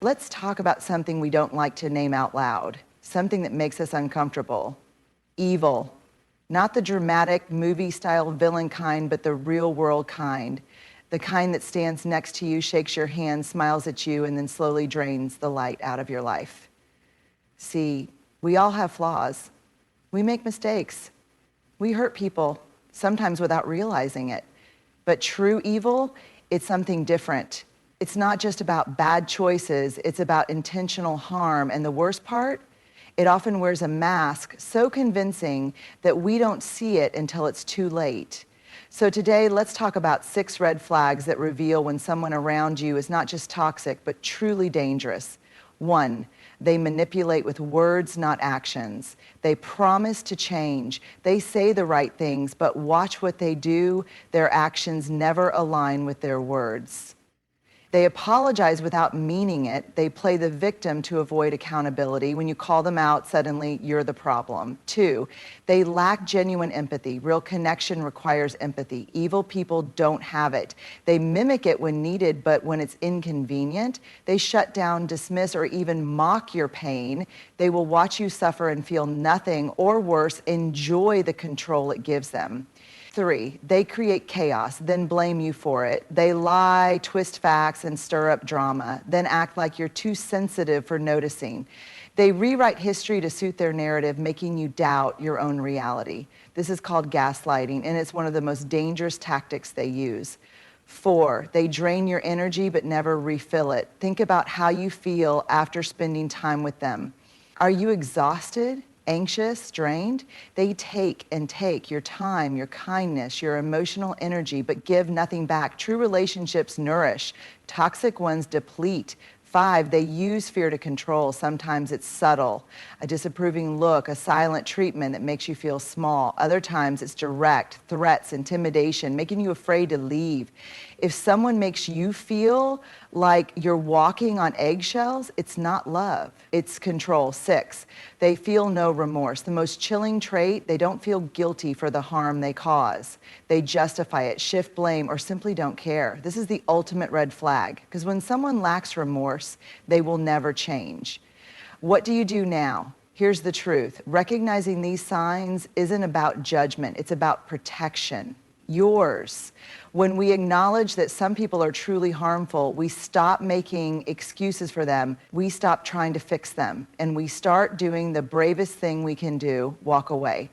Let's talk about something we don't like to name out loud, something that makes us uncomfortable. Evil. Not the dramatic movie-style villain kind, but the real-world kind. The kind that stands next to you, shakes your hand, smiles at you, and then slowly drains the light out of your life. See, we all have flaws. We make mistakes. We hurt people, sometimes without realizing it. But true evil, it's something different. It's not just about bad choices, it's about intentional harm. And the worst part, it often wears a mask so convincing that we don't see it until it's too late. So today, let's talk about 6 red flags that reveal when someone around you is not just toxic, but truly dangerous. 1, they manipulate with words, not actions. They promise to change. They say the right things, but watch what they do. Their actions never align with their words. They apologize without meaning it. They play the victim to avoid accountability. When you call them out, suddenly you're the problem. 2, they lack genuine empathy. Real connection requires empathy. Evil people don't have it. They mimic it when needed, but when it's inconvenient, they shut down, dismiss, or even mock your pain. They will watch you suffer and feel nothing, or worse, enjoy the control it gives them. 3, they create chaos, then blame you for it. They lie, twist facts, and stir up drama, then act like you're too sensitive for noticing. They rewrite history to suit their narrative, making you doubt your own reality. This is called gaslighting, and it's one of the most dangerous tactics they use. 4, they drain your energy but never refill it. Think about how you feel after spending time with them. Are you exhausted? Anxious, drained? They take and take your time, your kindness, your emotional energy, but give nothing back. True relationships nourish. Toxic ones deplete. 5, they use fear to control. Sometimes it's subtle, a disapproving look, a silent treatment that makes you feel small. Other times it's direct, threats, intimidation, making you afraid to leave. If someone makes you feel like you're walking on eggshells, it's not love, it's control. 6, they feel no remorse. The most chilling trait, they don't feel guilty for the harm they cause. They justify it, shift blame, or simply don't care. This is the ultimate red flag, because when someone lacks remorse, they will never change. What do you do now? Here's the truth. Recognizing these signs isn't about judgment, it's about protection. Yours. When we acknowledge that some people are truly harmful, we stop making excuses for them, we stop trying to fix them, and we start doing the bravest thing we can do, walk away.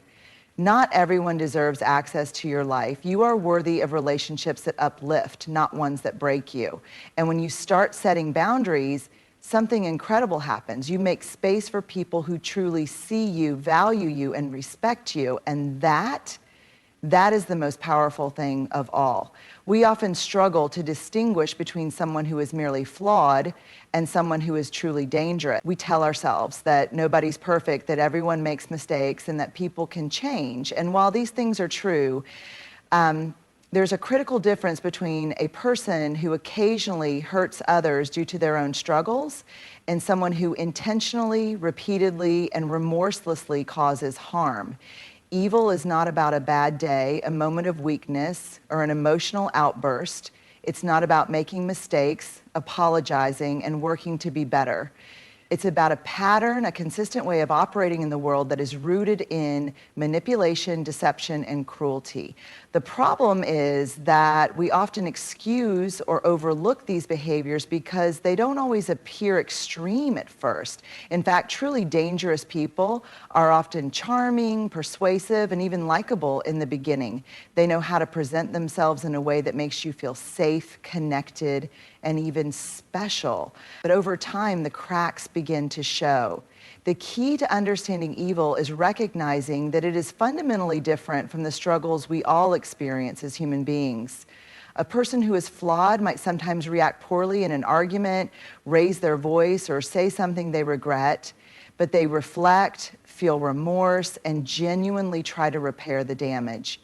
Not everyone deserves access to your life. You are worthy of relationships that uplift, not ones that break you. And when you start setting boundaries, something incredible happens. You make space for people who truly see you, value you, and respect you, and that is the most powerful thing of all. We often struggle to distinguish between someone who is merely flawed and someone who is truly dangerous. We tell ourselves that nobody's perfect, that everyone makes mistakes, and that people can change. And while these things are true, there's a critical difference between a person who occasionally hurts others due to their own struggles and someone who intentionally, repeatedly, and remorselessly causes harm. Evil is not about a bad day, a moment of weakness, or an emotional outburst. It's not about making mistakes, apologizing, and working to be better. It's about a pattern, a consistent way of operating in the world that is rooted in manipulation, deception, and cruelty. The problem is that we often excuse or overlook these behaviors because they don't always appear extreme at first. In fact, truly dangerous people are often charming, persuasive, and even likable in the beginning. They know how to present themselves in a way that makes you feel safe, connected, and even special. But over time, the cracks begin to show. The key to understanding evil is recognizing that it is fundamentally different from the struggles we all experience as human beings. A person who is flawed might sometimes react poorly in an argument, raise their voice, or say something they regret, but they reflect, feel remorse, and genuinely try to repair the damage.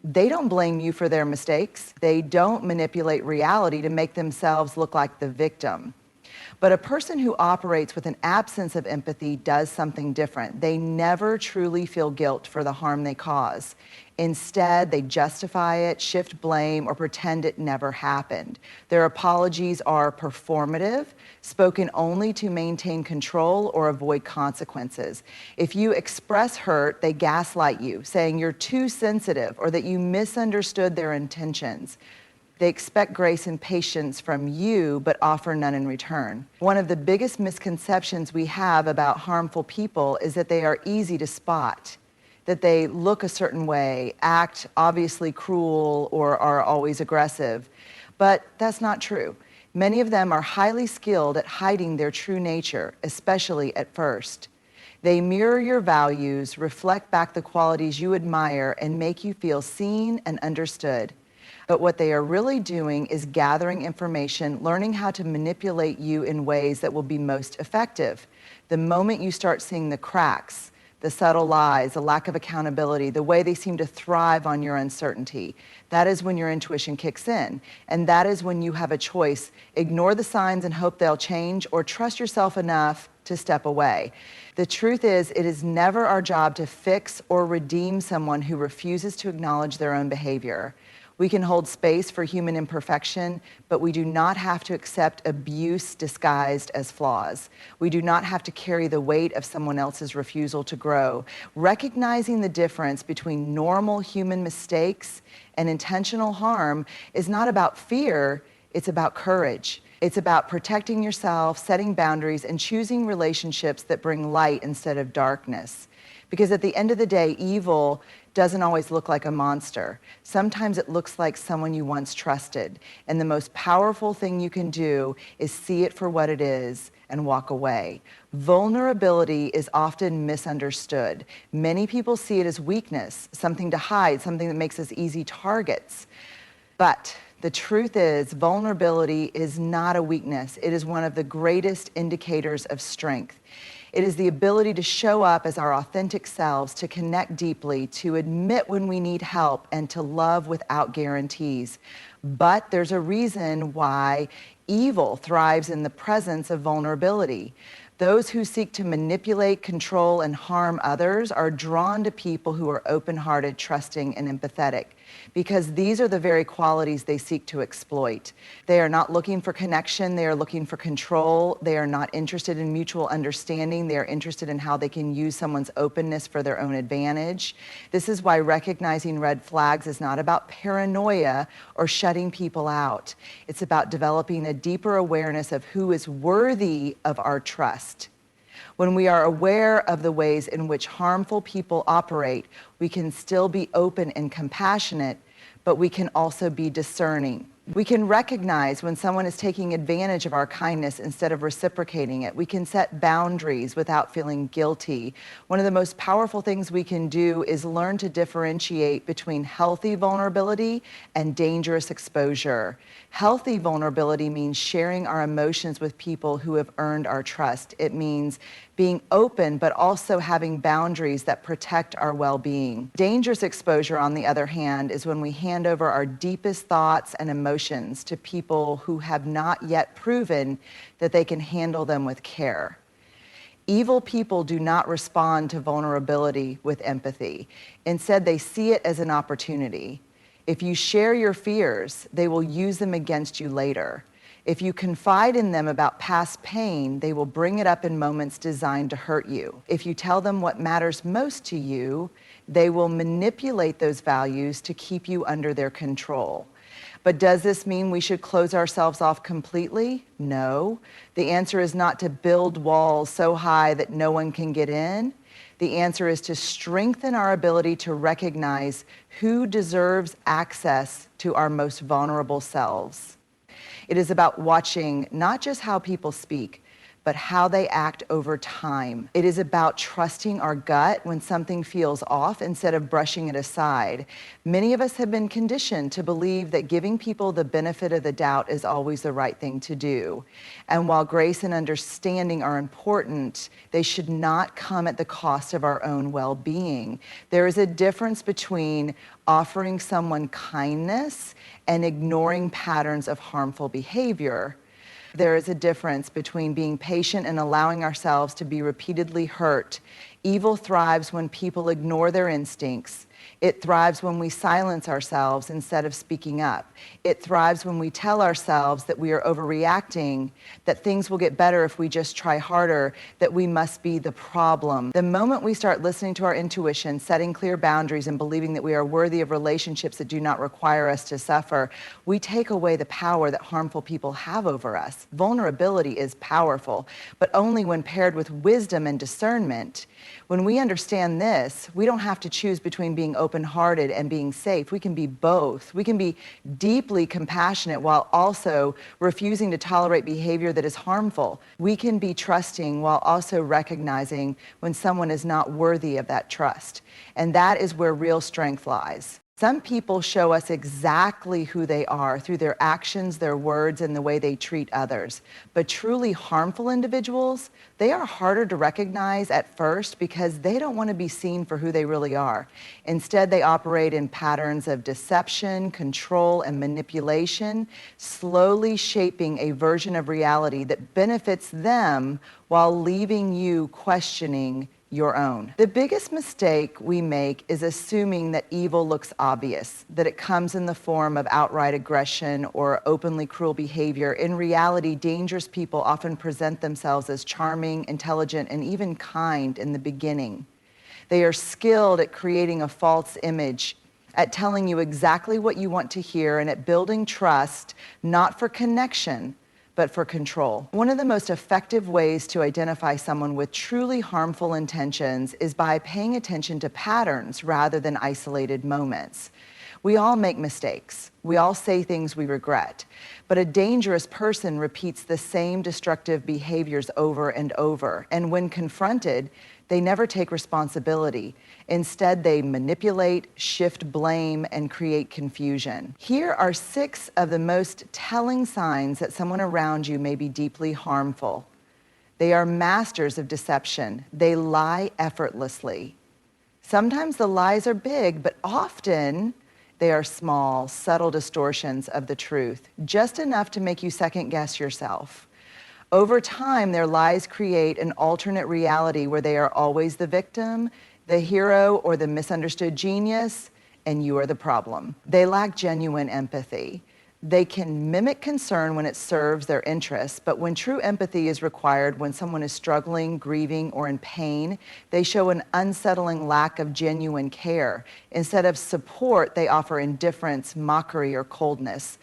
They don't blame you for their mistakes. They don't manipulate reality to make themselves look like the victim. But a person who operates with an absence of empathy does something different. They never truly feel guilt for the harm they cause. Instead, they justify it, shift blame, or pretend it never happened. Their apologies are performative, spoken only to maintain control or avoid consequences. If you express hurt, they gaslight you, saying you're too sensitive or that you misunderstood their intentions. They expect grace and patience from you, but offer none in return. One of the biggest misconceptions we have about harmful people is that they are easy to spot, that they look a certain way, act obviously cruel, or are always aggressive. But that's not true. Many of them are highly skilled at hiding their true nature, especially at first. They mirror your values, reflect back the qualities you admire, and make you feel seen and understood. But what they are really doing is gathering information, learning how to manipulate you in ways that will be most effective. The moment you start seeing the cracks, the subtle lies, the lack of accountability, the way they seem to thrive on your uncertainty, that is when your intuition kicks in. And that is when you have a choice. Ignore the signs and hope they'll change, or trust yourself enough to step away. The truth is, it is never our job to fix or redeem someone who refuses to acknowledge their own behavior. We can hold space for human imperfection, but we do not have to accept abuse disguised as flaws. We do not have to carry the weight of someone else's refusal to grow. Recognizing the difference between normal human mistakes and intentional harm is not about fear, it's about courage. It's about protecting yourself, setting boundaries, and choosing relationships that bring light instead of darkness. Because at the end of the day, evil doesn't always look like a monster. Sometimes it looks like someone you once trusted. And the most powerful thing you can do is see it for what it is and walk away. Vulnerability is often misunderstood. Many people see it as weakness, something to hide, something that makes us easy targets. But the truth is, vulnerability is not a weakness. It is one of the greatest indicators of strength. It is the ability to show up as our authentic selves, to connect deeply, to admit when we need help, and to love without guarantees. But there's a reason why evil thrives in the presence of vulnerability. Those who seek to manipulate, control, and harm others are drawn to people who are open-hearted, trusting, and empathetic, because these are the very qualities they seek to exploit. They are not looking for connection, they are looking for control. They are not interested in mutual understanding. They are interested in how they can use someone's openness for their own advantage. This is why recognizing red flags is not about paranoia or shutting people out. It's about developing a deeper awareness of who is worthy of our trust. When we are aware of the ways in which harmful people operate, we can still be open and compassionate, but we can also be discerning. We can recognize when someone is taking advantage of our kindness instead of reciprocating it. We can set boundaries without feeling guilty. One of the most powerful things we can do is learn to differentiate between healthy vulnerability and dangerous exposure. Healthy vulnerability means sharing our emotions with people who have earned our trust. It means being open, but also having boundaries that protect our well-being. Dangerous exposure, on the other hand, is when we hand over our deepest thoughts and emotions to people who have not yet proven that they can handle them with care. Evil people do not respond to vulnerability with empathy. Instead, they see it as an opportunity. If you share your fears, they will use them against you later. If you confide in them about past pain, they will bring it up in moments designed to hurt you. If you tell them what matters most to you, they will manipulate those values to keep you under their control. But does this mean we should close ourselves off completely? No. The answer is not to build walls so high that no one can get in. The answer is to strengthen our ability to recognize who deserves access to our most vulnerable selves. It is about watching not just how people speak, but how they act over time. It is about trusting our gut when something feels off instead of brushing it aside. Many of us have been conditioned to believe that giving people the benefit of the doubt is always the right thing to do. And while grace and understanding are important, they should not come at the cost of our own well-being. There is a difference between offering someone kindness and ignoring patterns of harmful behavior. There is a difference between being patient and allowing ourselves to be repeatedly hurt. Evil thrives when people ignore their instincts. It thrives when we silence ourselves instead of speaking up. It thrives when we tell ourselves that we are overreacting, that things will get better if we just try harder, that we must be the problem. The moment we start listening to our intuition, setting clear boundaries, and believing that we are worthy of relationships that do not require us to suffer, we take away the power that harmful people have over us. Vulnerability is powerful, but only when paired with wisdom and discernment. When we understand this, we don't have to choose between being open-hearted and being safe. We can be both. We can be deeply compassionate while also refusing to tolerate behavior that is harmful. We can be trusting while also recognizing when someone is not worthy of that trust. And that is where real strength lies. Some people show us exactly who they are through their actions, their words, and the way they treat others. But truly harmful individuals, they are harder to recognize at first because they don't want to be seen for who they really are. Instead, they operate in patterns of deception, control, and manipulation, slowly shaping a version of reality that benefits them while leaving you questioning your own. The biggest mistake we make is assuming that evil looks obvious, that it comes in the form of outright aggression or openly cruel behavior. In reality, dangerous people often present themselves as charming, intelligent, and even kind in the beginning. They are skilled at creating a false image, at telling you exactly what you want to hear, and at building trust, not for connection, but for control. One of the most effective ways to identify someone with truly harmful intentions is by paying attention to patterns rather than isolated moments. We all make mistakes. We all say things we regret. But a dangerous person repeats the same destructive behaviors over and over. And when confronted, they never take responsibility. Instead, they manipulate, shift blame, and create confusion. Here are 6 of the most telling signs that someone around you may be deeply harmful. They are masters of deception. They lie effortlessly. Sometimes the lies are big, but often they are small, subtle distortions of the truth, just enough to make you second-guess yourself. Over time, their lies create an alternate reality where they are always the victim, the hero, or the misunderstood genius, and you are the problem. They lack genuine empathy. They can mimic concern when it serves their interests, but when true empathy is required, when someone is struggling, grieving, or in pain, they show an unsettling lack of genuine care. Instead of support, they offer indifference, mockery, or coldness.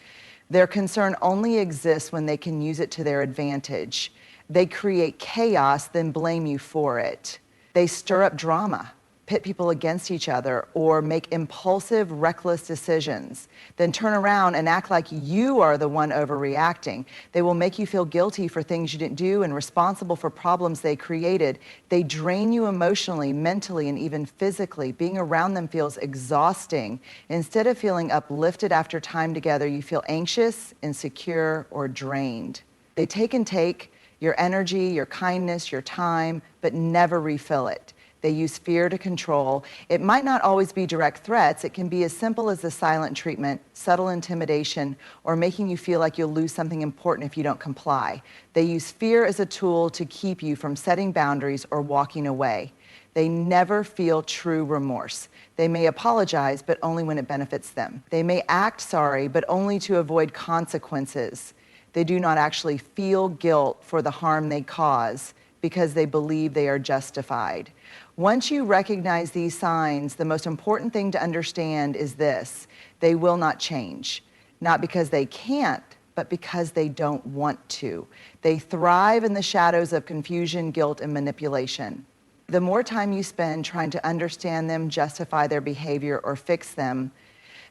Their concern only exists when they can use it to their advantage. They create chaos, then blame you for it. They stir up drama, pit people against each other, or make impulsive, reckless decisions, then turn around and act like you are the one overreacting. They will make you feel guilty for things you didn't do and responsible for problems they created. They drain you emotionally, mentally, and even physically. Being around them feels exhausting. Instead of feeling uplifted after time together, you feel anxious, insecure, or drained. They take your energy, your kindness, your time, but never refill it. They use fear to control. It might not always be direct threats. It can be as simple as the silent treatment, subtle intimidation, or making you feel like you'll lose something important if you don't comply. They use fear as a tool to keep you from setting boundaries or walking away. They never feel true remorse. They may apologize, but only when it benefits them. They may act sorry, but only to avoid consequences. They do not actually feel guilt for the harm they cause because they believe they are justified. Once you recognize these signs, the most important thing to understand is this: they will not change. Not because they can't, but because they don't want to. They thrive in the shadows of confusion, guilt, and manipulation. The more time you spend trying to understand them, justify their behavior, or fix them,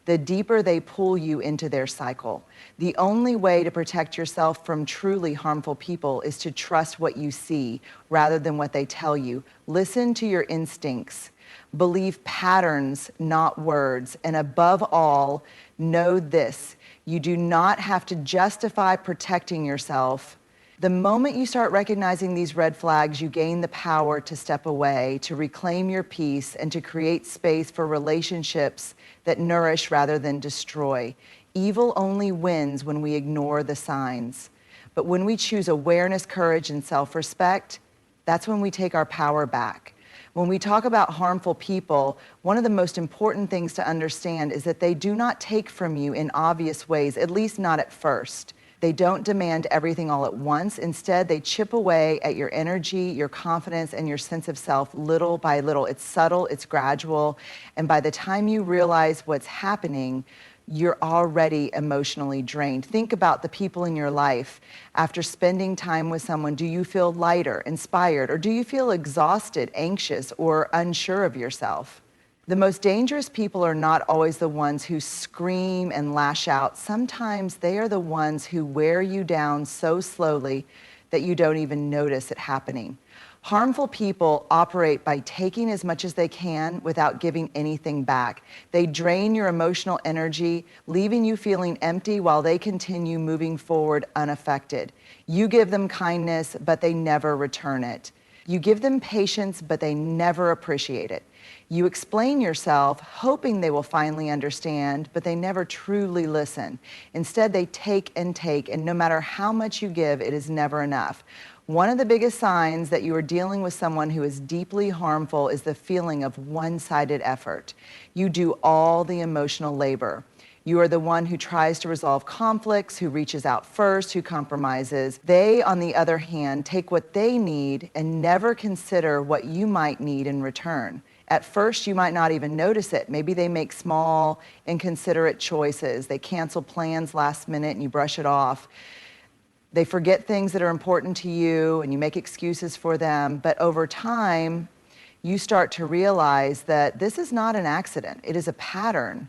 the deeper they pull you into their cycle. The only way to protect yourself from truly harmful people is to trust what you see rather than what they tell you. Listen to your instincts. Believe patterns, not words. And above all, know this: you do not have to justify protecting yourself. The moment you start recognizing these red flags, you gain the power to step away, to reclaim your peace, and to create space for relationships that nourish rather than destroy. Evil only wins when we ignore the signs. But when we choose awareness, courage, and self-respect, that's when we take our power back. When we talk about harmful people, one of the most important things to understand is that they do not take from you in obvious ways, at least not at first. They don't demand everything all at once. Instead, they chip away at your energy, your confidence, and your sense of self little by little. It's subtle, it's gradual, and by the time you realize what's happening, you're already emotionally drained. Think about the people in your life. After spending time with someone, do you feel lighter, inspired, or do you feel exhausted, anxious, or unsure of yourself? The most dangerous people are not always the ones who scream and lash out. Sometimes they are the ones who wear you down so slowly that you don't even notice it happening. Harmful people operate by taking as much as they can without giving anything back. They drain your emotional energy, leaving you feeling empty while they continue moving forward unaffected. You give them kindness, but they never return it. You give them patience, but they never appreciate it. You explain yourself, hoping they will finally understand, but they never truly listen. Instead, they take, and no matter how much you give, it is never enough. One of the biggest signs that you are dealing with someone who is deeply harmful is the feeling of one-sided effort. You do all the emotional labor. You are the one who tries to resolve conflicts, who reaches out first, who compromises. They, on the other hand, take what they need and never consider what you might need in return. At first, you might not even notice it. Maybe they make small, inconsiderate choices. They cancel plans last minute and you brush it off. They forget things that are important to you and you make excuses for them. But over time, you start to realize that this is not an accident. It is a pattern.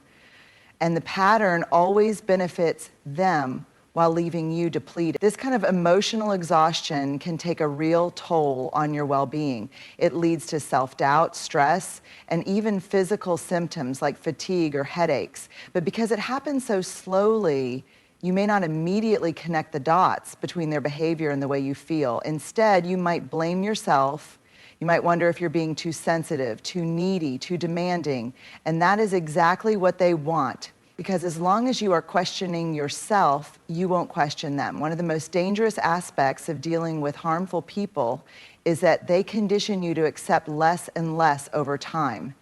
And the pattern always benefits them while leaving you depleted. This kind of emotional exhaustion can take a real toll on your well-being. It leads to self-doubt, stress, and even physical symptoms like fatigue or headaches. But because it happens so slowly, you may not immediately connect the dots between their behavior and the way you feel. Instead, you might blame yourself. You might wonder if you're being too sensitive, too needy, too demanding. And that is exactly what they want. Because as long as you are questioning yourself, you won't question them. One of the most dangerous aspects of dealing with harmful people is that they condition you to accept less and less over time.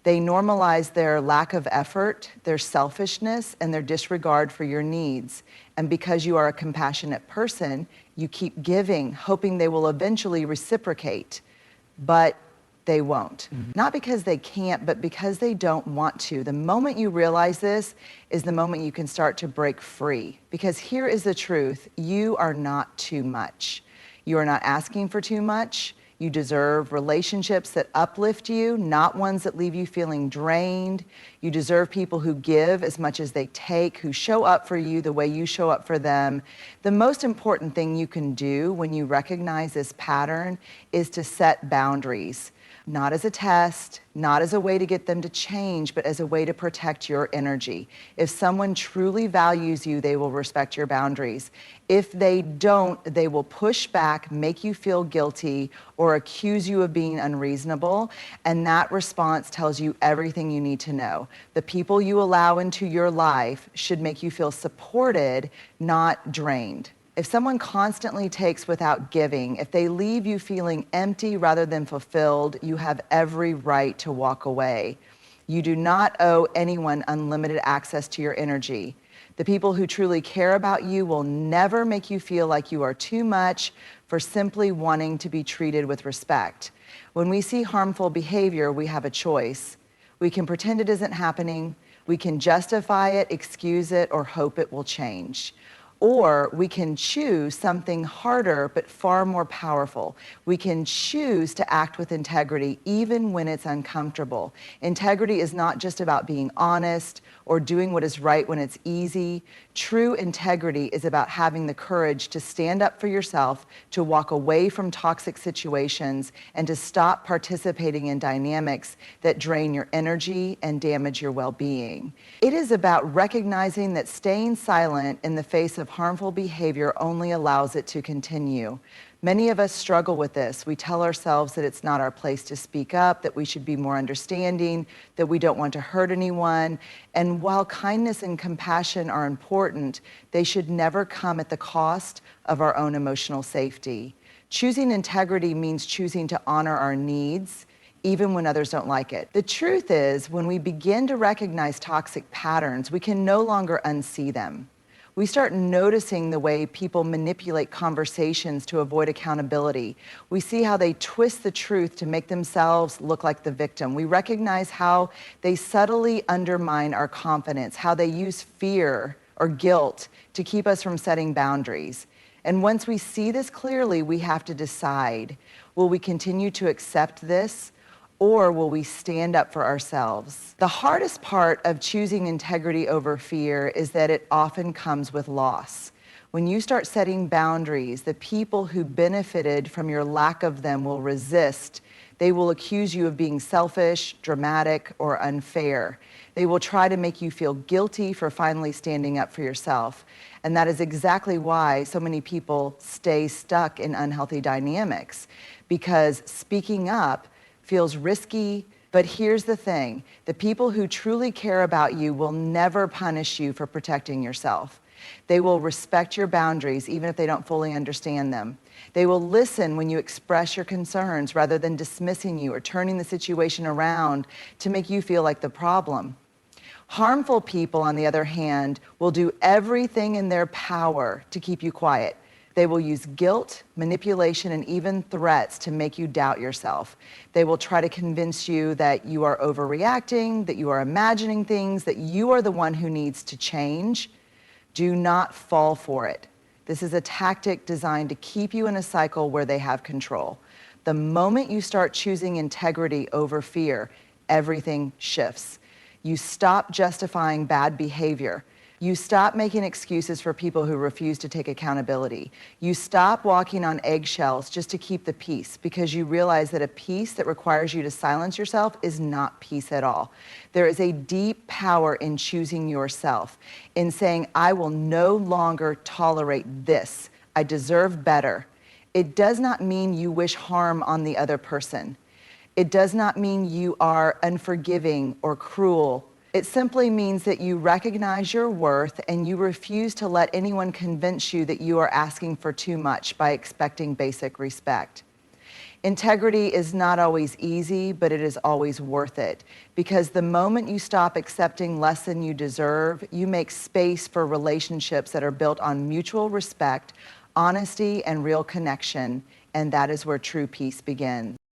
They normalize their lack of effort, their selfishness, and their disregard for your needs. And because you are a compassionate person, you keep giving, hoping they will eventually reciprocate. But they won't. Not because they can't, but because they don't want to. The moment you realize this is the moment you can start to break free. Because here is the truth, you are not too much. You are not asking for too much. You deserve relationships that uplift you, not ones that leave you feeling drained. You deserve people who give as much as they take, who show up for you the way you show up for them. The most important thing you can do when you recognize this pattern is to set boundaries. Not as a test, not as a way to get them to change, but as a way to protect your energy. If someone truly values you, they will respect your boundaries. If they don't, they will push back, make you feel guilty, or accuse you of being unreasonable, and that response tells you everything you need to know. The people you allow into your life should make you feel supported, not drained. If someone constantly takes without giving, if they leave you feeling empty rather than fulfilled, you have every right to walk away. You do not owe anyone unlimited access to your energy. The people who truly care about you will never make you feel like you are too much for simply wanting to be treated with respect. When we see harmful behavior, we have a choice. We can pretend it isn't happening, we can justify it, excuse it, or hope it will change. Or we can choose something harder but far more powerful. We can choose to act with integrity even when it's uncomfortable. Integrity is not just about being honest or doing what is right when it's easy. True integrity is about having the courage to stand up for yourself, to walk away from toxic situations, and to stop participating in dynamics that drain your energy and damage your well-being. It is about recognizing that staying silent in the face of harmful behavior only allows it to continue. Many of us struggle with this. We tell ourselves that it's not our place to speak up, that we should be more understanding, that we don't want to hurt anyone. And while kindness and compassion are important, they should never come at the cost of our own emotional safety. Choosing integrity means choosing to honor our needs, even when others don't like it. The truth is, when we begin to recognize toxic patterns, we can no longer unsee them. We start noticing the way people manipulate conversations to avoid accountability. We see how they twist the truth to make themselves look like the victim. We recognize how they subtly undermine our confidence, how they use fear or guilt to keep us from setting boundaries. And once we see this clearly, we have to decide, will we continue to accept this, or will we stand up for ourselves? The hardest part of choosing integrity over fear is that it often comes with loss. When you start setting boundaries, the people who benefited from your lack of them will resist. They will accuse you of being selfish, dramatic, or unfair. They will try to make you feel guilty for finally standing up for yourself. And that is exactly why so many people stay stuck in unhealthy dynamics, because speaking up feels risky. But here's the thing, the people who truly care about you will never punish you for protecting yourself. They will respect your boundaries even if they don't fully understand them. They will listen when you express your concerns rather than dismissing you or turning the situation around to make you feel like the problem. Harmful people, on the other hand, will do everything in their power to keep you quiet. They will use guilt, manipulation, and even threats to make you doubt yourself. They will try to convince you that you are overreacting, that you are imagining things, that you are the one who needs to change. Do not fall for it. This is a tactic designed to keep you in a cycle where they have control. The moment you start choosing integrity over fear, everything shifts. You stop justifying bad behavior. You stop making excuses for people who refuse to take accountability. You stop walking on eggshells just to keep the peace, because you realize that a peace that requires you to silence yourself is not peace at all. There is a deep power in choosing yourself, in saying, I will no longer tolerate this. I deserve better. It does not mean you wish harm on the other person. It does not mean you are unforgiving or cruel. It simply means that you recognize your worth and you refuse to let anyone convince you that you are asking for too much by expecting basic respect. Integrity is not always easy, but it is always worth it, because the moment you stop accepting less than you deserve, you make space for relationships that are built on mutual respect, honesty, and real connection, and that is where true peace begins.